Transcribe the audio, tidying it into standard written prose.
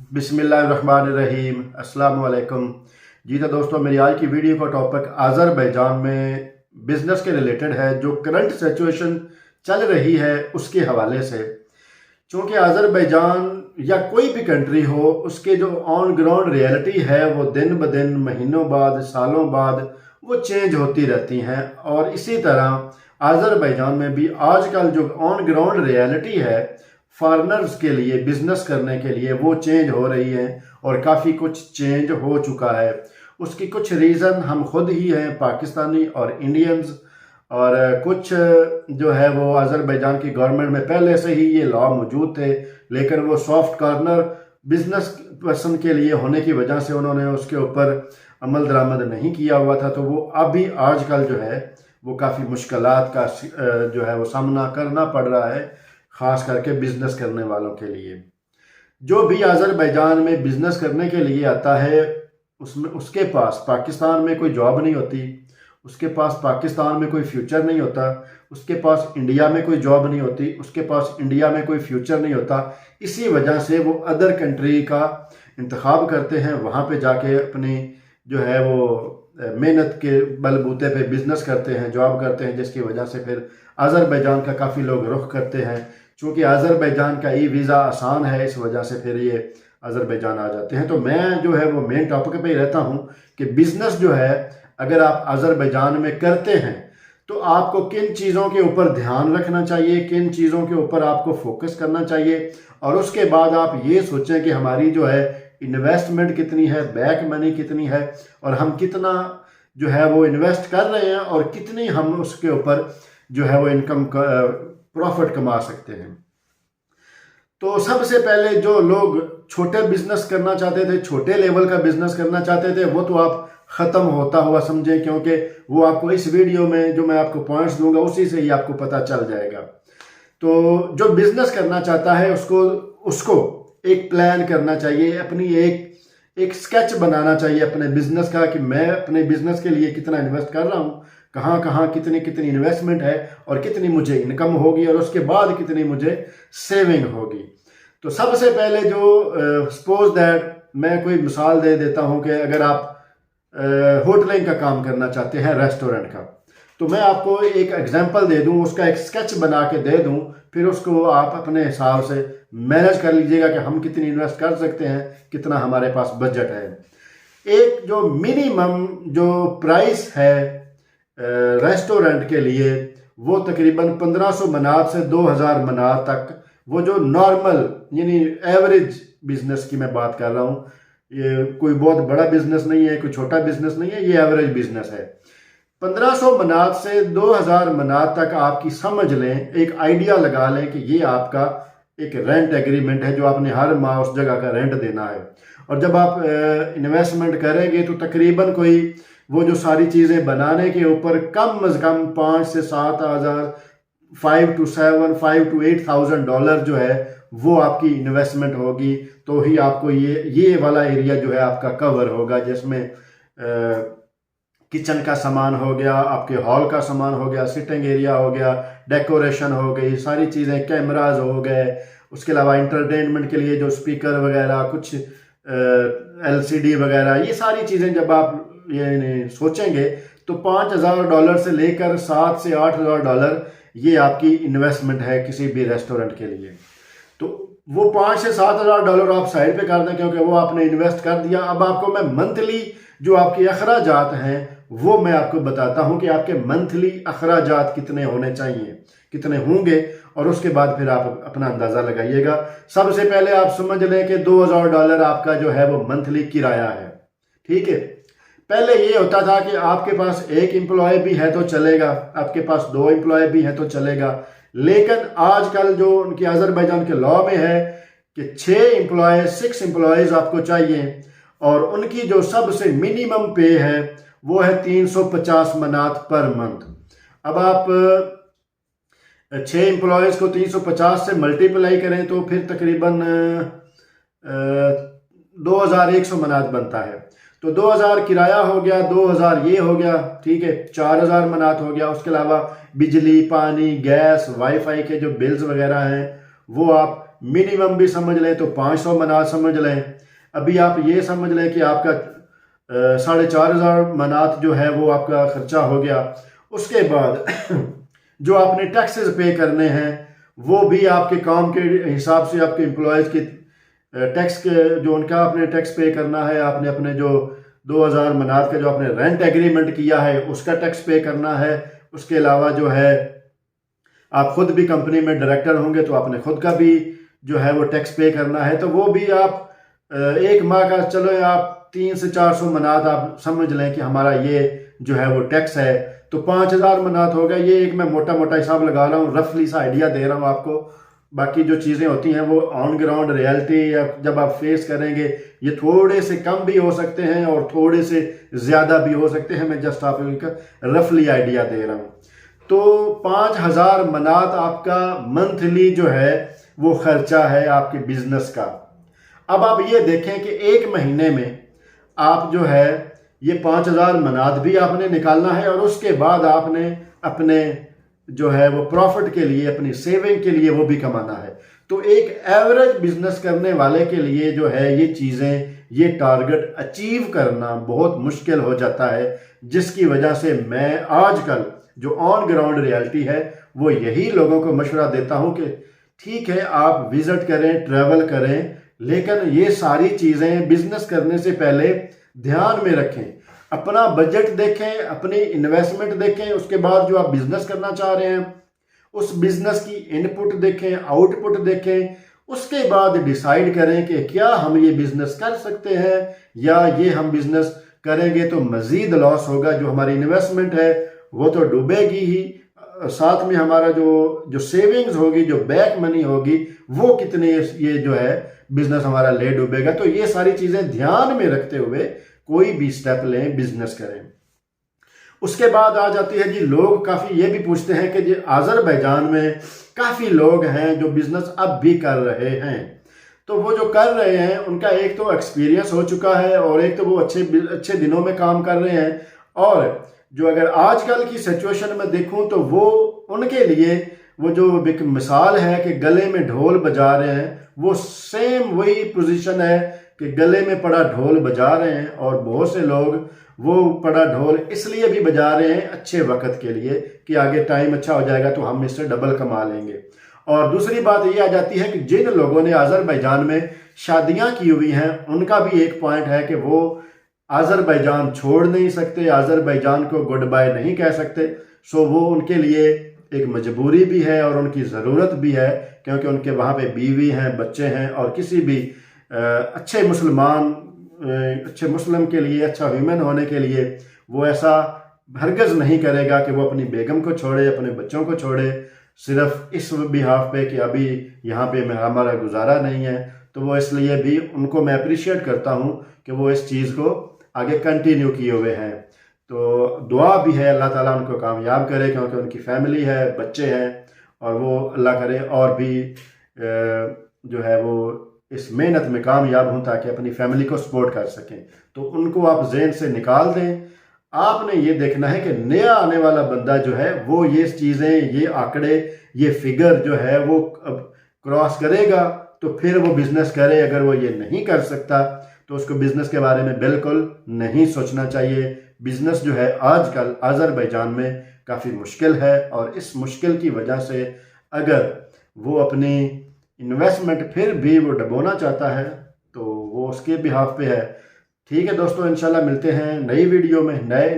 बिस्मिल्लाहिर्रहमानिर्रहीम अस्सलाम वालेकुम। जी तो दोस्तों, मेरी आज की वीडियो का टॉपिक आज़रबैजान में बिज़नेस के रिलेटेड है। जो करंट सिचुएशन चल रही है उसके हवाले से, चूँकि आज़रबैजान या कोई भी कंट्री हो, उसके जो ऑन ग्राउंड रियलिटी है वो दिन ब दिन, महीनों बाद, सालों बाद वो चेंज होती रहती हैं। और इसी तरह आज़रबैजान में भी आजकल जो ऑन ग्राउंड रियलिटी है फॉरेनर्स के लिए, बिजनेस करने के लिए, वो चेंज हो रही है और काफ़ी कुछ चेंज हो चुका है। उसकी कुछ रीज़न हम खुद ही हैं, पाकिस्तानी और इंडियंस, और कुछ जो है वो आज़रबैजान की गवर्नमेंट में पहले से ही ये लॉ मौजूद थे, लेकिन वो सॉफ्ट कॉर्नर बिजनेस पर्सन के लिए होने की वजह से उन्होंने उसके ऊपर अमल दरामद नहीं किया हुआ था। तो वो अभी आजकल जो है वो काफ़ी मुश्किलात का जो है वो सामना करना पड़ रहा है, ख़ास करके बिजनेस करने वालों के लिए। जो भी आज़रबैजान में बिजनेस करने के लिए आता है, उसमें उसके पास पाकिस्तान में कोई जॉब नहीं होती, उसके पास पाकिस्तान में कोई फ्यूचर नहीं होता, उसके पास इंडिया में कोई जॉब नहीं होती, उसके पास इंडिया में कोई फ्यूचर नहीं होता। इसी वजह से वो अदर कंट्री का इंतखाब करते हैं, वहाँ पे जाके अपनी जो है वो मेहनत के बलबूते पे बिजनेस करते हैं, जॉब करते हैं, जिसकी वजह से फिर आज़रबैजान का काफ़ी लोग रुख करते हैं। चूँकि आज़रबैजान का ई वीज़ा आसान है, इस वजह से फिर ये आज़रबैजान आ जाते हैं। तो मैं जो है वो मेन टॉपिक पे ही रहता हूँ कि बिज़नेस जो है अगर आप आज़रबैजान में करते हैं तो आपको किन चीज़ों के ऊपर ध्यान रखना चाहिए, किन चीज़ों के ऊपर आपको फोकस करना चाहिए, और उसके बाद आप ये सोचें कि हमारी जो है इन्वेस्टमेंट कितनी है, बैक मनी कितनी है, और हम कितना जो है वो इन्वेस्ट कर रहे हैं और कितनी हम उसके ऊपर जो है वो इनकम प्रॉफिट कमा सकते हैं। तो सबसे पहले जो लोग छोटे बिजनेस करना चाहते थे, छोटे लेवल का बिजनेस करना चाहते थे, वो तो आप ख़त्म होता हुआ समझें, क्योंकि वो आपको इस वीडियो में जो मैं आपको पॉइंट्स दूंगा उसी से ही आपको पता चल जाएगा। तो जो बिजनेस करना चाहता है उसको उसको एक प्लान करना चाहिए, अपनी एक स्केच बनाना चाहिए अपने बिजनेस का, कि मैं अपने बिजनेस के लिए कितना इन्वेस्ट कर रहा हूँ, कहाँ कहाँ कितनी कितनी इन्वेस्टमेंट है, और कितनी मुझे इनकम होगी, और उसके बाद कितनी मुझे सेविंग होगी। तो सबसे पहले जो सपोज दैट मैं कोई मिसाल दे देता हूँ कि अगर आप होटलिंग का काम करना चाहते हैं, रेस्टोरेंट का, तो मैं आपको एक एग्जांपल दे दूं, उसका एक स्केच बना के दे दूं, फिर उसको आप अपने हिसाब से मैनेज कर लीजिएगा कि हम कितनी इन्वेस्ट कर सकते हैं, कितना हमारे पास बजट है। एक जो मिनिमम जो प्राइस है रेस्टोरेंट के लिए, वो तकरीबन 1500 मनात से 2000 मनात तक, वो जो नॉर्मल यानी एवरेज बिजनेस की मैं बात कर रहा हूँ, ये कोई बहुत बड़ा बिजनेस नहीं है, कोई छोटा बिजनेस नहीं है, ये एवरेज बिजनेस है। 1500 मनात से 2000 मनात तक आपकी समझ लें, एक आइडिया लगा लें कि ये आपका एक रेंट एग्रीमेंट है जो आपने हर माह उस जगह का रेंट देना है। और जब आप इन्वेस्टमेंट करेंगे तो तकरीबन कोई वो जो सारी चीज़ें बनाने के ऊपर कम अज़ कम 5 से 7 हज़ार, 5 to 7, 5 to 8,000 डॉलर जो है वो आपकी इन्वेस्टमेंट होगी। तो ही आपको ये वाला एरिया जो है आपका कवर होगा, जिसमें किचन का सामान हो गया, आपके हॉल का सामान हो गया, सिटिंग एरिया हो गया, डेकोरेशन हो गई, सारी चीज़ें, कैमराज हो गए, उसके अलावा इंटरटेनमेंट के लिए जो स्पीकर वगैरह, कुछ LCD वगैरह, ये सारी चीज़ें जब आप ये सोचेंगे तो 5000 डॉलर से लेकर 7 से 8000 डॉलर ये आपकी इन्वेस्टमेंट है किसी भी रेस्टोरेंट के लिए। तो वो 5 से 7000 डॉलर आप साइड पे कर दें, क्योंकि वो आपने इन्वेस्ट कर दिया। अब आपको मैं मंथली जो आपके अखराजात हैं वो मैं आपको बताता हूं कि आपके मंथली अखराजात कितने होने चाहिए, कितने होंगे, और उसके बाद फिर आप अपना अंदाज़ा लगाइएगा। सबसे पहले आप समझ लें कि 2000 डॉलर आपका जो है वो मंथली किराया है, ठीक है। पहले ये होता था कि आपके पास एक एम्प्लॉय भी है तो चलेगा, आपके पास 2 एम्प्लॉय भी है तो चलेगा, लेकिन आजकल जो उनकी आज़रबैजान के लॉ में है कि 6 एम्प्लॉयज़ आपको चाहिए, और उनकी जो सबसे मिनिमम पे है वो है 350 मनात पर मंथ। अब आप 6 एम्प्लॉयज़ को 350 से मल्टीप्लाई करें तो फिर तकरीबन 2100 मनात बनता है। तो 2000 किराया हो गया, 2000 ये हो गया, ठीक है, 4000 मनात हो गया। उसके अलावा बिजली, पानी, गैस, वाईफाई के जो बिल्स वगैरह हैं वो आप मिनिमम भी समझ लें तो 500 मनात समझ लें। अभी आप ये समझ लें कि आपका 4,500 मनात जो है वो आपका खर्चा हो गया। उसके बाद जो आपने टैक्सेस पे करने हैं वो भी आपके काम के हिसाब से आपके एम्प्लॉयज़ के टैक्स के जो उनका आपने टैक्स पे करना है, आपने अपने जो 2,000 मनात का जो आपने रेंट एग्रीमेंट किया है उसका टैक्स पे करना है। उसके अलावा जो है आप खुद भी कंपनी में डायरेक्टर होंगे तो आपने खुद का भी जो है वो टैक्स पे करना है, तो वो भी आप एक माह का चलो आप 300 से 400 मनात आप समझ लें कि हमारा ये जो है वो टैक्स है, तो 5,000 मनात हो गया। ये एक मैं मोटा मोटा हिसाब लगा रहा हूँ, रफली सा आइडिया दे रहा हूँ आपको। बाकी जो चीज़ें होती हैं वो ऑन ग्राउंड रियलिटी या जब आप फेस करेंगे ये थोड़े से कम भी हो सकते हैं और थोड़े से ज़्यादा भी हो सकते हैं। मैं जस्ट आपको इनका रफली आइडिया दे रहा हूँ। तो 5,000 मनात आपका मंथली जो है वो खर्चा है आपके बिजनेस का। अब आप ये देखें कि एक महीने में आप जो है ये 5,000 मनात भी आपने निकालना है और उसके बाद आपने अपने जो है वो प्रॉफिट के लिए, अपनी सेविंग के लिए वो भी कमाना है। तो एक एवरेज बिजनेस करने वाले के लिए जो है ये चीज़ें, ये टारगेट अचीव करना बहुत मुश्किल हो जाता है, जिसकी वजह से मैं आजकल जो ऑन ग्राउंड रियलिटी है वो यही लोगों को मशवरा देता हूं कि ठीक है आप विजिट करें, ट्रैवल करें, लेकिन ये सारी चीज़ें बिजनेस करने से पहले ध्यान में रखें। अपना बजट देखें, अपनी इन्वेस्टमेंट देखें, उसके बाद जो आप बिजनेस करना चाह रहे हैं उस बिजनेस की इनपुट देखें, आउटपुट देखें। उसके बाद डिसाइड करें कि क्या हम ये बिजनेस कर सकते हैं या ये हम बिजनेस करेंगे तो मजीद लॉस होगा। जो हमारी इन्वेस्टमेंट है वो तो डूबेगी ही, साथ में हमारा जो सेविंग्स होगी, जो बैक मनी होगी, वो कितने ये जो है बिजनेस हमारा ले डूबेगा। तो ये सारी चीज़ें ध्यान में रखते हुए कोई भी स्टेप लें, बिजनेस करें। उसके बाद आ जाती है जी, लोग काफ़ी ये भी पूछते हैं कि जी आज़रबैजान में काफ़ी लोग हैं जो बिजनेस अब भी कर रहे हैं। तो वो जो कर रहे हैं उनका एक तो एक्सपीरियंस हो चुका है और एक तो वो अच्छे दिनों में काम कर रहे हैं। और जो अगर आजकल की सिचुएशन में देखूं तो वो उनके लिए वो जो एक मिसाल है कि गले में ढोल बजा रहे हैं, वो सेम वही पोजीशन है कि गले में पड़ा ढोल बजा रहे हैं। और बहुत से लोग वो पड़ा ढोल इसलिए भी बजा रहे हैं अच्छे वक्त के लिए कि आगे टाइम अच्छा हो जाएगा तो हम इससे डबल कमा लेंगे। और दूसरी बात ये आ जाती है कि जिन लोगों ने आज़रबैजान में शादियां की हुई हैं उनका भी एक पॉइंट है कि वो आज़रबैजान छोड़ नहीं सकते, आज़रबैजान को गुड बाय नहीं कह सकते। सो वो उनके लिए एक मजबूरी भी है और उनकी ज़रूरत भी है, क्योंकि उनके वहाँ पे बीवी हैं, बच्चे हैं। और किसी भी अच्छे मुस्लिम के लिए, अच्छा ह्यूमन होने के लिए वो ऐसा हरगज़ नहीं करेगा कि वो अपनी बेगम को छोड़े, अपने बच्चों को छोड़े, सिर्फ इस बिहाफ पे कि अभी यहाँ पे हमारा गुजारा नहीं है। तो वो इसलिए भी उनको मैं अप्रिशिएट करता हूँ कि वो इस चीज़ को आगे कंटिन्यू किए हुए हैं। तो दुआ भी है अल्लाह ताला उनको कामयाब करे, क्योंकि उनकी फैमिली है, बच्चे हैं, और वो अल्लाह करे और भी जो है वो इस मेहनत में कामयाब हों ताकि अपनी फैमिली को सपोर्ट कर सकें। तो उनको आप जहन से निकाल दें। आपने ये देखना है कि नया आने वाला बंदा जो है वो ये चीज़ें, ये आंकड़े, ये फिगर जो है वो अब क्रॉस करेगा तो फिर वो बिजनेस करे। अगर वो ये नहीं कर सकता तो उसको बिजनेस के बारे में बिल्कुल नहीं सोचना चाहिए। बिजनेस जो है आजकल आज़रबैजान में काफ़ी मुश्किल है और इस मुश्किल की वजह से अगर वो अपनी इन्वेस्टमेंट फिर भी वो डबोना चाहता है तो वो उसके बिहाफ पे है। ठीक है दोस्तों, इंशाल्लाह मिलते हैं नई वीडियो में नए